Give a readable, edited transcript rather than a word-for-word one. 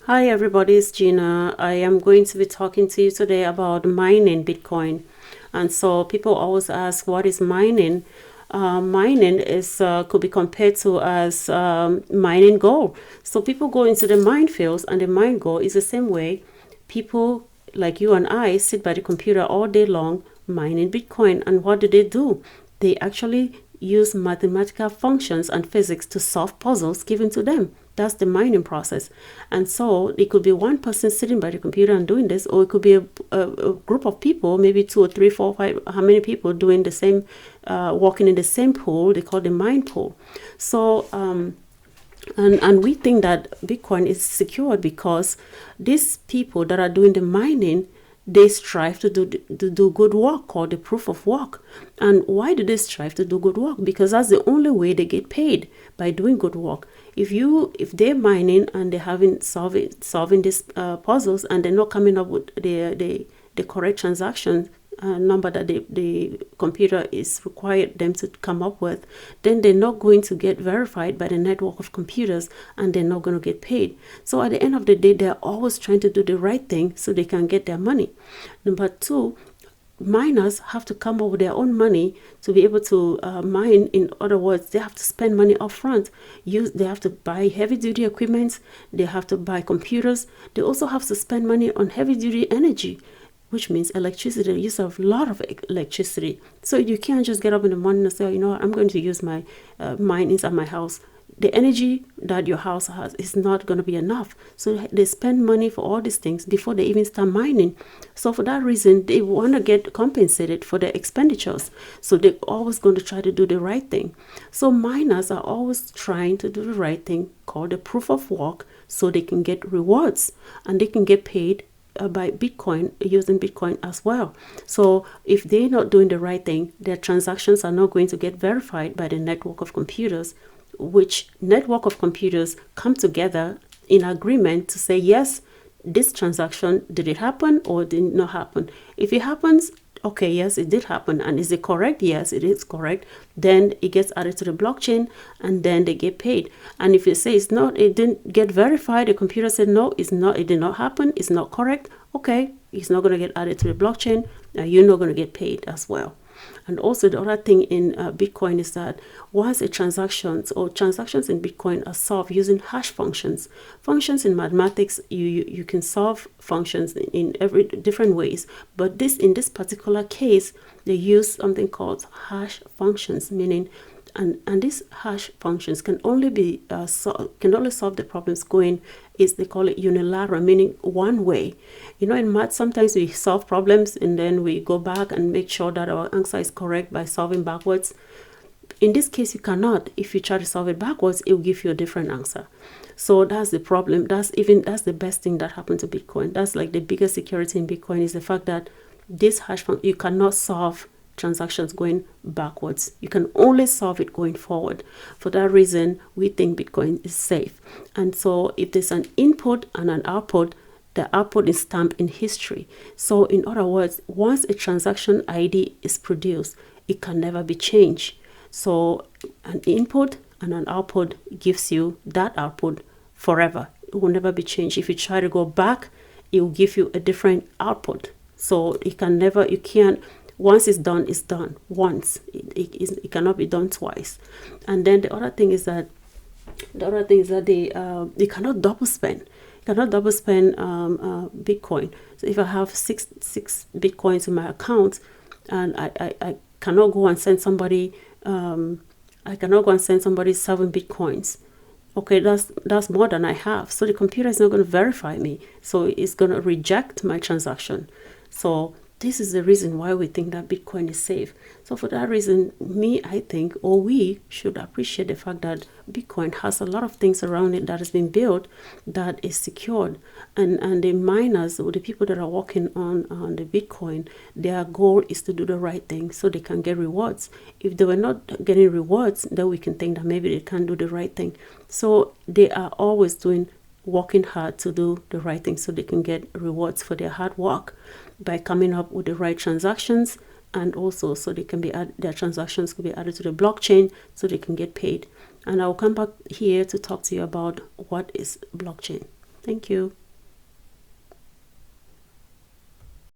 Hi everybody, it's Gina. I am going to be talking to you today about mining Bitcoin. And so people always ask, what is mining? Mining is could be compared to as mining gold. So people go into the minefields and the mine gold is the same way people like you and I sit by the computer all day long mining Bitcoin. And what do? They actually use mathematical functions and physics to solve puzzles given to them. That's the mining process. And so it could be one person sitting by the computer and doing this, or it could be a group of people, maybe 2 or 3, 4, 5, how many people doing the same, walking in the same pool. They call the mine pool. So, and we think that Bitcoin is secured because these people that are doing the mining, they strive to do good work, called the proof of work. And why do they strive to do good work? Because that's the only way they get paid, by doing good work. If they're mining and they're having solving these puzzles, and they're not coming up with the correct transaction number that the computer is required them to come up with, then they're not going to get verified by the network of computers, and they're not going to get paid. So at the end of the day, they're always trying to do the right thing so they can get their money. Number two, miners have to come up with their own money to be able to mine. In other words, they have to spend money up front. They have to buy heavy duty equipment, they have to buy computers, they also have to spend money on heavy duty energy, which means electricity, the use of a lot of electricity. So you can't just get up in the morning and say, you know what, I'm going to use my mine inside my house. The energy that your house has is not going to be enough. So they spend money for all these things before they even start mining. So for that reason, they want to get compensated for their expenditures. So they're always going to try to do the right thing. So miners are always trying to do the right thing, called the proof of work, so they can get rewards and they can get paid by Bitcoin, using Bitcoin as well. So if they're not doing the right thing, their transactions are not going to get verified by the network of computers, which network of computers come together in agreement to say, yes, this transaction, did it happen or did it not happen? If it happens, okay, yes, it did happen. And is it correct? Yes, it is correct. Then it gets added to the blockchain and then they get paid. And if you say it's not, it didn't get verified, the computer said, no, it's not, it did not happen, it's not correct. Okay, it's not going to get added to the blockchain. You're not going to get paid as well. And also the other thing in Bitcoin is that once transactions in Bitcoin are solved using hash functions. Functions in mathematics, you can solve functions in every different ways. But in this particular case, they use something called hash functions, meaning and these hash functions can only solve the problems going, is they call it unilateral, meaning one way. You know, in math, sometimes we solve problems and then we go back and make sure that our answer is correct by solving backwards. In this case, you cannot. If you try to solve it backwards, it will give you a different answer. So that's the problem. That's the best thing that happened to Bitcoin. That's like the biggest security in Bitcoin, is the fact that this hash function, you cannot solve transactions going backwards. You can only solve it going forward. For that reason, we think Bitcoin is safe. And so if there's an input and an output, the output is stamped in history. So in other words, once a transaction ID is produced, it can never be changed. So an input and an output gives you that output forever. It will never be changed. If you try to go back, it will give you a different output. So you can't, once it's done once. It cannot be done twice. And then the other thing is that they cannot double spend. You cannot double spend Bitcoin. So if I have six Bitcoins in my account, and I cannot go and send somebody 7 Bitcoins. Okay, that's more than I have. So the computer is not going to verify me. So it's going to reject my transaction. So this is the reason why we think that Bitcoin is safe. So for that reason, we should appreciate the fact that Bitcoin has a lot of things around it that has been built that is secured. And the miners, or the people that are working on the Bitcoin, their goal is to do the right thing so they can get rewards. If they were not getting rewards, then we can think that maybe they can't do the right thing. So they are always working hard to do the right thing so they can get rewards for their hard work by coming up with the right transactions, and also so they can their transactions could be added to the blockchain so they can get paid. And I'll come back here to talk to you about what is blockchain. Thank you.